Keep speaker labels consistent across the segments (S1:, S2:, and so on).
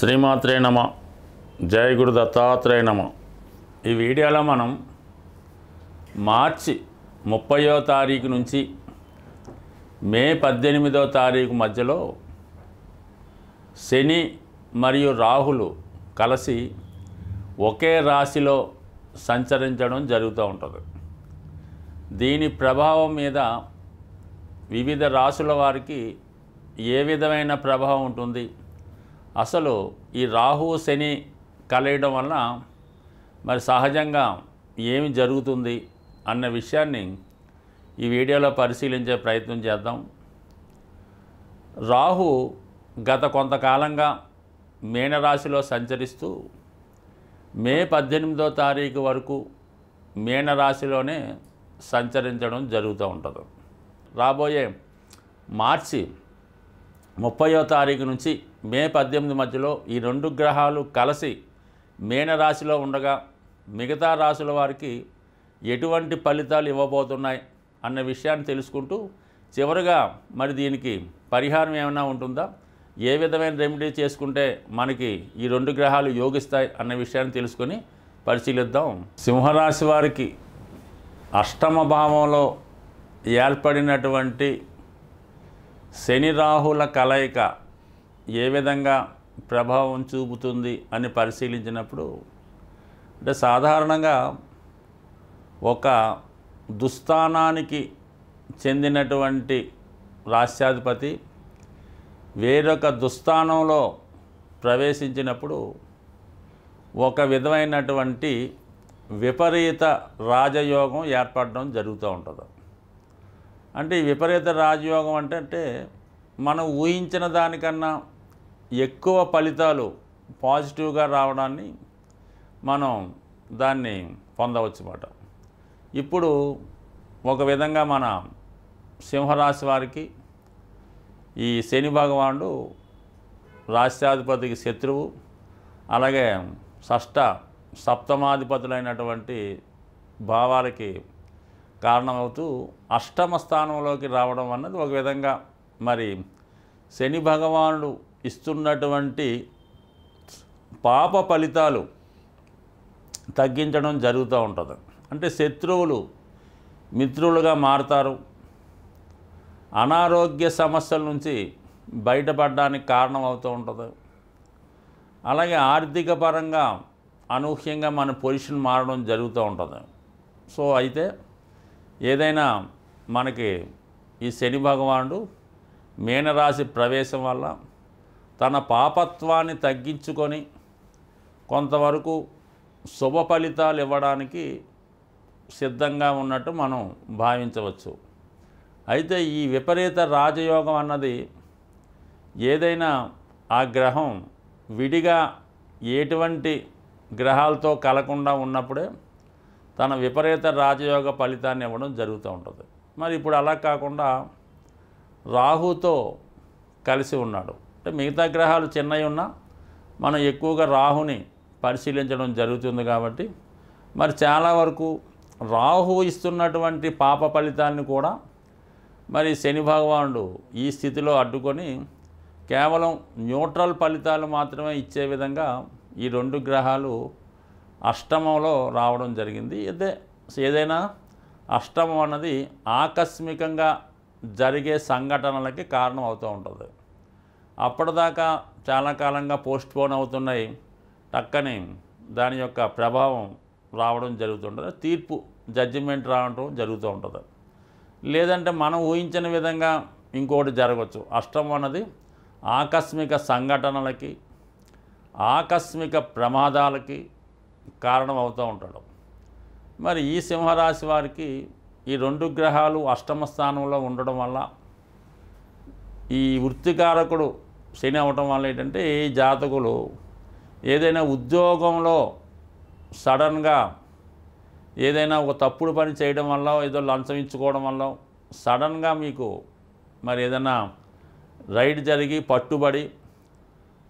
S1: శ్రీమాత్రే నమ. జయ గురు దత్తాత్రేయ నమ. ఈ వీడియోలో మనం మార్చి 30వ తారీఖు నుంచి మే 18వ తారీఖు మధ్యలో శని మరియు రాహులు కలిసి ఒకే రాశిలో సంచరించడం జరుగుతూ ఉంటుంది. దీని ప్రభావం మీద వివిధ రాశుల వారికి ఏ విధమైన ప్రభావం ఉంటుంది, అసలు ఈ రాహు శని కలయడం వలన మరి సహజంగా ఏమి జరుగుతుంది అన్న విషయాన్ని ఈ వీడియోలో పరిశీలించే ప్రయత్నం చేద్దాం. రాహు గత కొంతకాలంగా మీనరాశిలో సంచరిస్తూ మే 18వ తారీఖు వరకు మీనరాశిలోనే సంచరించడం జరుగుతూ ఉంటుంది. రాబోయే మార్చి 30వ తారీఖు నుంచి మే 18 మధ్యలో ఈ రెండు గ్రహాలు కలిసి మీనరాశిలో ఉండగా మిగతా రాశుల వారికి ఎటువంటి ఫలితాలు ఇవ్వబోతున్నాయి అన్న విషయాన్ని తెలుసుకుంటూ చివరిగా మరి దీనికి పరిహారం ఏమైనా ఉంటుందా, ఏ విధమైన రెమెడీ చేసుకుంటే మనకి ఈ రెండు గ్రహాలు యోగిస్తాయి అన్న విషయాన్ని తెలుసుకొని పరిశీలిద్దాం. సింహరాశి వారికి అష్టమ భావంలో ఏర్పడినటువంటి శని రాహుల కలయిక ఏ విధంగా ప్రభావం చూపుతుంది అని పరిశీలించినప్పుడు అంటే సాధారణంగా ఒక దుస్థానానికి చెందినటువంటి రాశ్యాధిపతి వేరొక దుస్థానంలో ప్రవేశించినప్పుడు ఒక విధమైనటువంటి విపరీత రాజయోగం ఏర్పడడం జరుగుతూ ఉంటుంది. అంటే ఈ విపరీత రాజయోగం అంటే మనం ఊహించిన దానికన్నా ఎక్కువ ఫలితాలు పాజిటివ్గా రావడాన్ని మనం దాన్ని పొందవచ్చు అన్నమాట. ఇప్పుడు ఒక విధంగా మన సింహరాశి వారికి ఈ శని భగవానుడు రాష్ట్రాధిపతికి శత్రువు, అలాగే షష్ఠ సప్తమాధిపతులైనటువంటి భావాలకి కారణమవుతూ అష్టమ స్థానంలోకి రావడం అన్నది ఒక విధంగా మరి శని భగవానుడు ఇస్తున్నటువంటి పాప ఫలితాలు తగ్గించడం జరుగుతూ ఉంటుంది. అంటే శత్రువులు మిత్రులుగా మారుతారు, అనారోగ్య సమస్యల నుంచి బయటపడడానికి కారణం అవుతూ ఉంటుంది. అలాగే ఆర్థిక పరంగా అనూహ్యంగా మన పొజిషన్ మారడం జరుగుతూ ఉంటుంది. సో అయితే ఏదైనా మనకి ఈ శని భగవానుడు మీనరాశి ప్రవేశం వల్ల తన పాపత్వాన్ని తగ్గించుకొని కొంతవరకు శుభ ఫలితాలు ఇవ్వడానికి సిద్ధంగా ఉన్నట్టు మనం భావించవచ్చు. అయితే ఈ విపరీత రాజయోగం అన్నది ఏదైనా ఆ గ్రహం విడిగా ఎటువంటి గ్రహాలతో కలకుండా ఉన్నప్పుడే తన విపరీత రాజయోగ ఫలితాన్ని ఇవ్వడం జరుగుతూ ఉంటుంది. మరి ఇప్పుడు అలా కాకుండా రాహుతో కలిసి ఉన్నాడు. అంటే మిగతా గ్రహాలు చిన్నవి ఉన్నా మనం ఎక్కువగా రాహుని పరిశీలించడం జరుగుతుంది. కాబట్టి మరి చాలా వరకు రాహు ఇస్తున్నటువంటి పాప ఫలితాన్ని కూడా మరి శని భగవానుడు ఈ స్థితిలో అడ్డుకొని కేవలం న్యూట్రల్ ఫలితాలు మాత్రమే ఇచ్చే విధంగా ఈ రెండు గ్రహాలు అష్టమంలో రావడం జరిగింది. ఏదైనా అష్టమం అన్నది ఆకస్మికంగా జరిగే సంఘటనలకి కారణం అవుతూ ఉంటుంది. అప్పటిదాకా చాలా కాలంగా పోస్ట్పోన్ అవుతున్నాయి, టక్కని దాని యొక్క ప్రభావం రావడం జరుగుతుంటుంది. తీర్పు జడ్జిమెంట్ రావడం జరుగుతూ ఉంటుంది. లేదంటే మనం ఊహించిన విధంగా ఇంకోటి జరగవచ్చు. అష్టమం అన్నది ఆకస్మిక సంఘటనలకి, ఆకస్మిక ప్రమాదాలకి కారణం అవుతూ ఉంటాడు. మరి ఈ సింహరాశి వారికి ఈ రెండు గ్రహాలు అష్టమ స్థానంలో ఉండడం వల్ల ఈ వృత్తికారకుడు శని అవటం వల్ల ఏంటంటే ఈ జాతకులు ఏదైనా ఉద్యోగంలో సడన్గా ఏదైనా ఒక తప్పుడు పని చేయడం వల్ల, ఏదో లంచం ఇచ్చుకోవడం వల్ల సడన్గా మీకు మరి ఏదైనా రైడ్ జరిగి పట్టుబడి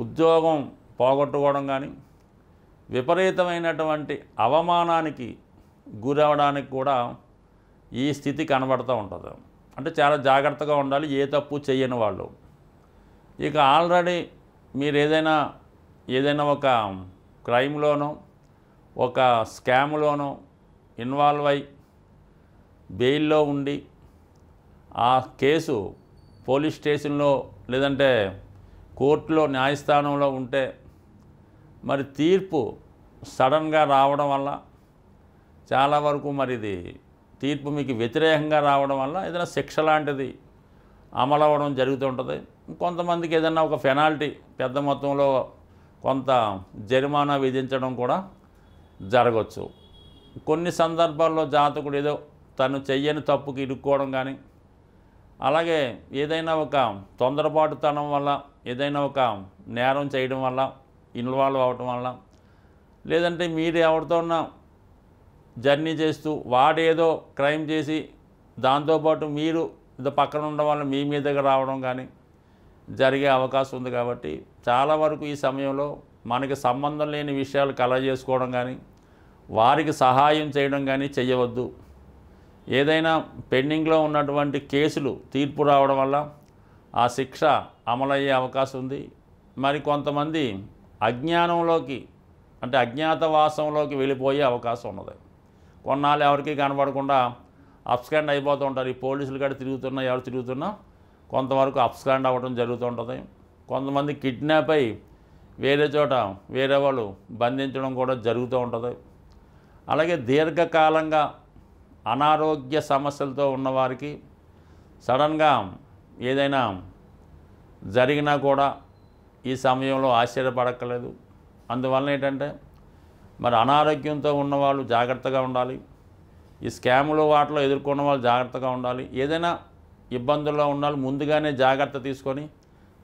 S1: ఉద్యోగం పోగొట్టుకోవడం కానీ, విపరీతమైనటువంటి అవమానానికి గురవడానికి కూడా ఈ స్థితి కనబడుతూ ఉంటుంది. అంటే చాలా జాగ్రత్తగా ఉండాలి ఏ తప్పు చేయని వాళ్ళు. ఇక ఆల్రెడీ మీరు ఏదైనా ఏదైనా ఒక క్రైమ్లోనో ఒక స్కామ్లోనో ఇన్వాల్వ్ అయి బెయిల్లో ఉండి ఆ కేసు పోలీస్ స్టేషన్లో లేదంటే కోర్టులో న్యాయస్థానంలో ఉంటే మరి తీర్పు సడన్గా రావడం వల్ల చాలా వరకు మరి ఇది తీర్పు మీకు వ్యతిరేకంగా రావడం వల్ల ఏదైనా శిక్ష లాంటిది అమలు అవ్వడం జరుగుతుంటుంది. కొంతమందికి ఏదైనా ఒక పెనాల్టీ పెద్ద మొత్తంలో కొంత జరిమానా విధించడం కూడా జరగవచ్చు. కొన్ని సందర్భాల్లో జాతకుడు ఏదో తను చెయ్యని తప్పుకి ఇరుక్కోవడం కానీ, అలాగే ఏదైనా ఒక తొందరపాటుతనం వల్ల ఏదైనా ఒక నేరం చేయడం వల్ల ఇన్వాల్వ్ అవ్వటం వల్ల, లేదంటే మీరు ఎవరితోన్నా జర్నీ చేస్తూ వాడేదో క్రైమ్ చేసి దాంతోపాటు మీరు ఇది పక్కన ఉండడం వల్ల మీ మీదకి రావడం కానీ జరిగే అవకాశం ఉంది. కాబట్టి చాలా వరకు ఈ సమయంలో మనకి సంబంధం లేని విషయాలు కలగజేసుకోవడం కానీ వారికి సహాయం చేయడం కానీ చేయవద్దు. ఏదైనా పెండింగ్లో ఉన్నటువంటి కేసులు తీర్పు రావడం వల్ల ఆ శిక్ష అమలయ్యే అవకాశం ఉంది. మరి కొంతమంది అజ్ఞానంలోకి అంటే అజ్ఞాతవాసంలోకి వెళ్ళిపోయే అవకాశం ఉన్నది. కొన్నాళ్ళు ఎవరికి కనబడకుండా అప్స్కాండ్ అయిపోతూ ఉంటారు. ఈ పోలీసులు కూడా తిరుగుతున్నా ఎవరు తిరుగుతున్నా కొంతవరకు అప్స్కాండ్ అవ్వడం జరుగుతూ ఉంటుంది. కొంతమంది కిడ్నాప్ అయి వేరే చోట వేరే వాళ్ళు బంధించడం కూడా జరుగుతూ ఉంటుంది. అలాగే దీర్ఘకాలంగా అనారోగ్య సమస్యలతో ఉన్నవారికి సడన్గా ఏదైనా జరిగినా కూడా ఈ సమయంలో ఆశ్చర్యపడక్కర్లేదు. అందువలన ఏంటంటే మరి అనారోగ్యంతో ఉన్నవాళ్ళు జాగ్రత్తగా ఉండాలి. ఈ స్కాములు వాటిలో ఎదుర్కొన్న వాళ్ళు జాగ్రత్తగా ఉండాలి. ఏదైనా ఇబ్బందుల్లో ఉండాలి ముందుగానే జాగ్రత్త తీసుకొని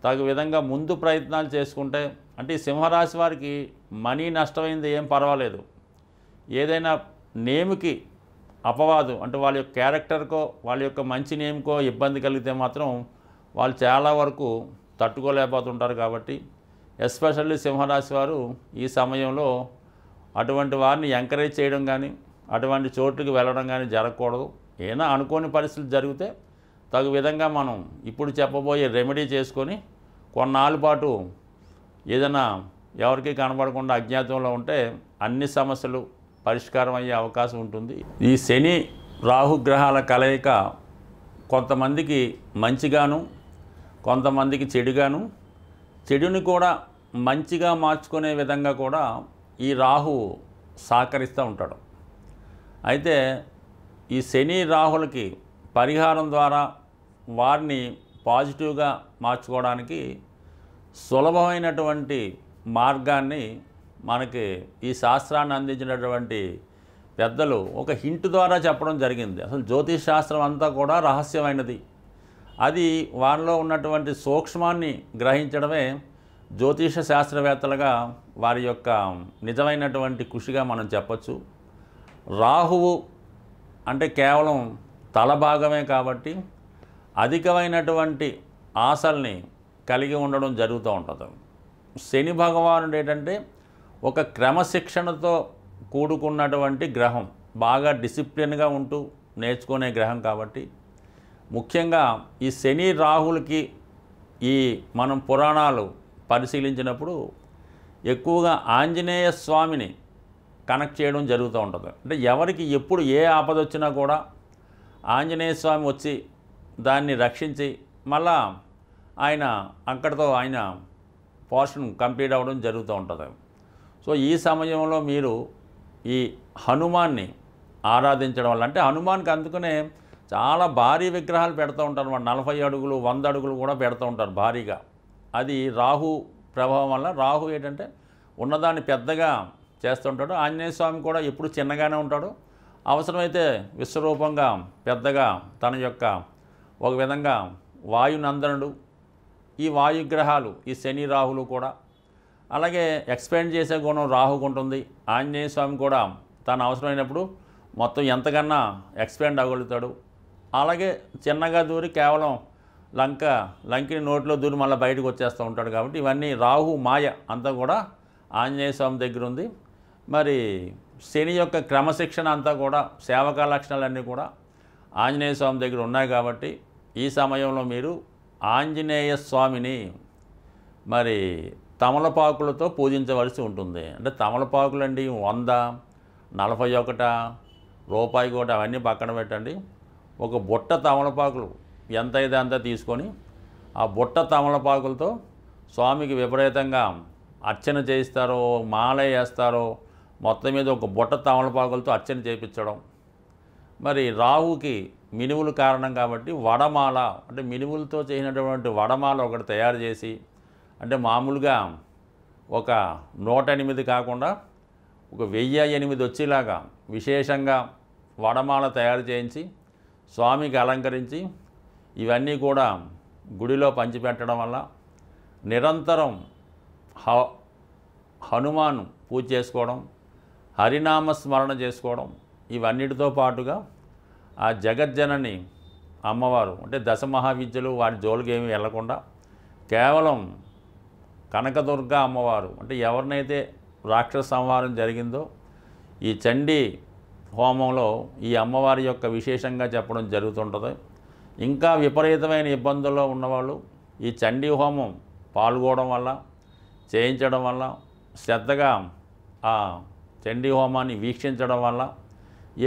S1: తగు విధంగా ముందు ప్రయత్నాలు చేసుకుంటే, అంటే ఈ సింహరాశి వారికి మనీ నష్టమైంది ఏం పర్వాలేదు. ఏదైనా నేమ్కి అపవాదు అంటే వాళ్ళ యొక్క క్యారెక్టర్కో వాళ్ళ యొక్క మంచి నేమ్కో ఇబ్బంది కలిగితే మాత్రం వాళ్ళు చాలా వరకు తట్టుకోలేకపోతుంటారు. కాబట్టి ఎస్పెషల్లీ సింహరాశి వారు ఈ సమయంలో అటువంటి వారిని ఎంకరేజ్ చేయడం కానీ అటువంటి చోట్లకి వెళ్ళడం కానీ జరగకూడదు. ఏదైనా అనుకోని పరిస్థితులు జరిగితే తగు విధంగా మనం ఇప్పుడు చెప్పబోయే రెమెడీ చేసుకొని కొన్నాళ్ళ పాటు ఏదైనా ఎవరికి కనబడకుండా అజ్ఞాతంలో ఉంటే అన్ని సమస్యలు పరిష్కారం అయ్యే అవకాశం ఉంటుంది. ఈ శని రాహుగ్రహాల కలయిక కొంతమందికి మంచిగాను కొంతమందికి చెడుగాను, చెడుని కూడా మంచిగా మార్చుకునే విధంగా కూడా ఈ రాహు సహకరిస్తూ ఉంటాడు. అయితే ఈ శని రాహులకి పరిహారం ద్వారా వారిని పాజిటివ్గా మార్చుకోవడానికి సులభమైనటువంటి మార్గాన్ని మనకి ఈ శాస్త్రాన్ని అందించినటువంటి పెద్దలు ఒక హింట్ ద్వారా చెప్పడం జరిగింది. అసలు జ్యోతిష్ శాస్త్రం అంతా కూడా రహస్యమైనది. అది వారిలో ఉన్నటువంటి సూక్ష్మాన్ని గ్రహించడమే జ్యోతిష శాస్త్రవేత్తలుగా వారి యొక్క నిజమైనటువంటి కృషిగా మనం చెప్పచ్చు. రాహువు అంటే కేవలం తల భాగమే కాబట్టి అధికమైనటువంటి ఆశల్ని కలిగి ఉండడం జరుగుతూ ఉంటుంది. శని భగవానుడు ఏంటంటే ఒక క్రమశిక్షణతో కూడుకున్నటువంటి గ్రహం, బాగా డిసిప్లిన్గా ఉంటూ నేర్చుకునే గ్రహం. కాబట్టి ముఖ్యంగా ఈ శని రాహులకి ఈ మనం పురాణాలు పరిశీలించినప్పుడు ఎక్కువగా ఆంజనేయ స్వామిని కనెక్ట్ చేయడం జరుగుతూ ఉంటుంది. అంటే ఎవరికి ఎప్పుడు ఏ ఆపద వచ్చినా కూడా ఆంజనేయ స్వామి వచ్చి దాన్ని రక్షించి మళ్ళా ఆయన అక్కడితో ఆయన పోర్షన్ కంప్లీట్ అవ్వడం జరుగుతూ ఉంటుంది. సో ఈ సమయంలో మీరు ఈ హనుమాన్ని ఆరాధించడం వల్ల, అంటే హనుమాన్కి అందుకనే చాలా భారీ విగ్రహాలు పెడుతూ ఉంటారు. 40 అడుగులు 100 అడుగులు కూడా పెడుతూ ఉంటారు భారీగా. అది రాహు ప్రభావం వల్ల. రాహు ఏంటంటే ఉన్నదాన్ని పెద్దగా చేస్తుంటాడు. ఆంజనేయ స్వామి కూడా ఎప్పుడు చిన్నగానే ఉంటాడు. అవసరమైతే విశ్వరూపంగా పెద్దగా తన యొక్క ఒక విధంగా వాయునందనుడు. ఈ వాయుగ్రహాలు ఈ శని రాహులు కూడా అలాగే ఎక్స్పాండ్ చేసే గుణం రాహుకు ఉంటుంది. ఆంజనేయ స్వామి కూడా తను అవసరమైనప్పుడు మొత్తం ఎంతకన్నా ఎక్స్పాండ్ అవ్వగలుగుతాడు. అలాగే చిన్నగా దూరి కేవలం లంకిని నోట్లో దూరి మళ్ళీ బయటకు వచ్చేస్తూ ఉంటాడు. కాబట్టి ఇవన్నీ రాహు మాయ అంతా కూడా ఆంజనేయ స్వామి దగ్గర ఉంది. మరి శని యొక్క క్రమశిక్షణ అంతా కూడా సేవకా లక్షణాలన్నీ కూడా ఆంజనేయ స్వామి దగ్గర ఉన్నాయి. కాబట్టి ఈ సమయంలో మీరు ఆంజనేయ స్వామిని మరి తమలపాకులతో పూజించవలసి ఉంటుంది. అంటే తమలపాకులండి 100, 41, రూపాయి కూడా అవన్నీ పక్కన పెట్టండి. ఒక బుట్ట తమలపాకులు ఎంత అయితే అంత తీసుకొని ఆ బుట్ట తమలపాకులతో స్వామికి విపరీతంగా అర్చన చేయిస్తారో, మాల వేస్తారో, మొత్తం మీద ఒక బుట్ట తమలపాకులతో అర్చన చేయించడం. మరి రాహుకి మినుములు కారణం కాబట్టి వడమాల, అంటే మినుములతో చేసినటువంటి వడమాల ఒకటి తయారు చేసి, అంటే మామూలుగా ఒక 108 కాకుండా ఒక 1008 వచ్చేలాగా విశేషంగా వడమాల తయారు చేయించి స్వామికి అలంకరించి ఇవన్నీ కూడా గుడిలో పంచిపెట్టడం వల్ల నిరంతరం హనుమాన్ పూజ చేసుకోవడం, హరినామ స్మరణ చేసుకోవడం, ఇవన్నిటితో పాటుగా ఆ జగజ్జనని అమ్మవారు అంటే దశమహావిద్యలు వాటి జోలికి ఏమీ వెళ్లకుండా కేవలం కనకదుర్గ అమ్మవారు అంటే ఎవరినైతే రాక్షస సంహారం జరిగిందో ఈ చండీ హోమంలో ఈ అమ్మవారి యొక్క విశేషంగా చెప్పడం జరుగుతుంటుంది. ఇంకా విపరీతమైన ఇబ్బందుల్లో ఉన్నవాళ్ళు ఈ చండీ హోమం పాల్గొనడం వల్ల, చేయించడం వల్ల, శ్రద్ధగా ఆ చండీ హోమాన్ని వీక్షించడం వల్ల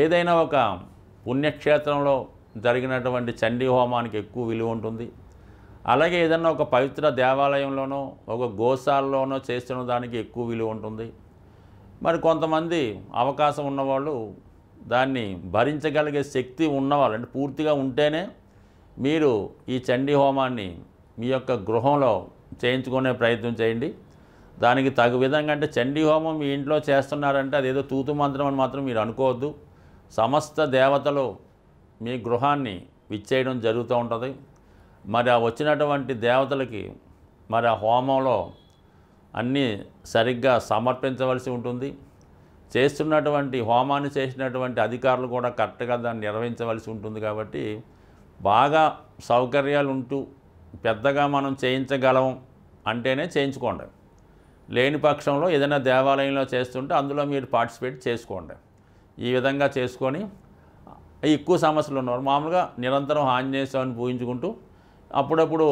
S1: ఏదైనా ఒక పుణ్యక్షేత్రంలో జరిగినటువంటి చండీ హోమానికి ఎక్కువ విలువ ఉంటుంది. అలాగే ఏదైనా ఒక పవిత్ర దేవాలయంలోనో ఒక గోశాలలోనో చేస్తున్న దానికి ఎక్కువ విలువ ఉంటుంది. మరి కొంతమంది అవకాశం ఉన్నవాళ్ళు దాన్ని భరించగలిగే శక్తి ఉన్నవాళ్ళు అంటే పూర్తిగా ఉంటేనే మీరు ఈ చండీ హోమాన్ని మీ యొక్క గృహంలో చేయించుకునే ప్రయత్నం చేయండి. దానికి తగు విధంగా అంటే చండీ హోమం మీ ఇంట్లో చేస్తున్నారంటే అదేదో తూతు మంత్రం అని మాత్రం మీరు అనుకోవద్దు. సమస్త దేవతలు మీ గృహాన్ని విచ్చేయడం జరుగుతూ ఉంటుంది. మరి ఆ వచ్చినటువంటి దేవతలకి మరి ఆ హోమంలో అన్నీ సరిగ్గా సమర్పించవలసి ఉంటుంది. చేస్తున్నటువంటి హోమాన్ని చేసినటువంటి అధికారులు కూడా కరెక్ట్గా దాన్ని నిర్వహించవలసి ఉంటుంది. కాబట్టి బాగా సౌకర్యాలు ఉంటూ పెద్దగా మనం చేయించగలం అంటేనే చేయించుకోండి. లేని పక్షంలో ఏదైనా దేవాలయంలో చేస్తుంటే అందులో మీరు పార్టిసిపేట్ చేసుకోండి. ఈ విధంగా చేసుకొని ఎక్కువ సమస్యలు ఉన్నవారు మామూలుగా నిరంతరం ఆంజనేయ స్వామిని పూజించుకుంటూ అప్పుడప్పుడు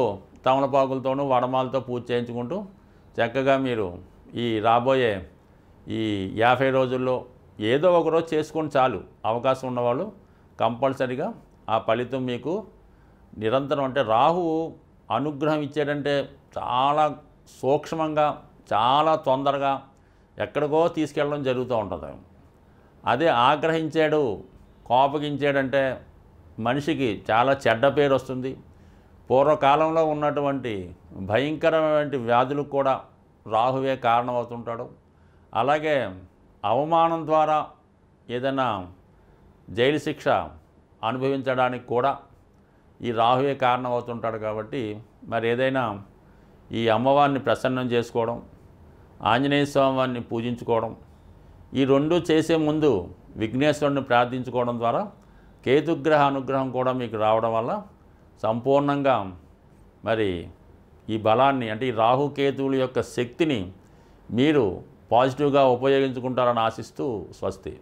S1: తమలపాకులతోనూ వడమాలతో పూజ చేయించుకుంటూ చక్కగా మీరు ఈ రాబోయే ఈ 50 రోజుల్లో ఏదో ఒక రోజు చేసుకొని చాలు. అవకాశం ఉన్నవాళ్ళు కంపల్సరీగా ఆ ఫలితం మీకు నిరంతరం అంటే రాహువు అనుగ్రహం ఇచ్చాడంటే చాలా సూక్ష్మంగా చాలా తొందరగా ఎక్కడికో తీసుకెళ్ళడం జరుగుతూ ఉంటుంది. అదే ఆగ్రహించాడు, కోపగించాడంటే మనిషికి చాలా చెడ్డ పేరు వస్తుంది. పూర్వకాలంలో ఉన్నటువంటి భయంకరమైన వ్యాధులకు కూడా రాహువే కారణమవుతుంటాడు. అలాగే అవమానం ద్వారా ఏదైనా జైలు శిక్ష అనుభవించడానికి కూడా ఈ రాహువే కారణమవుతుంటాడు. కాబట్టి మరి ఏదైనా ఈ అమ్మవారిని ప్రసన్నం చేసుకోవడం, ఆంజనేయ స్వామి వారిని పూజించుకోవడం, ఈ రెండు చేసే ముందు విఘ్నేశ్వరుని ప్రార్థించుకోవడం ద్వారా కేతుగ్రహ అనుగ్రహం కూడా మీకు రావడం వల్ల సంపూర్ణంగా మరి ఈ బలాన్ని అంటే ఈ రాహుకేతువుల యొక్క శక్తిని మీరు పాజిటివ్గా ఉపయోగించుకుంటారని ఆశిస్తూ స్వస్తి.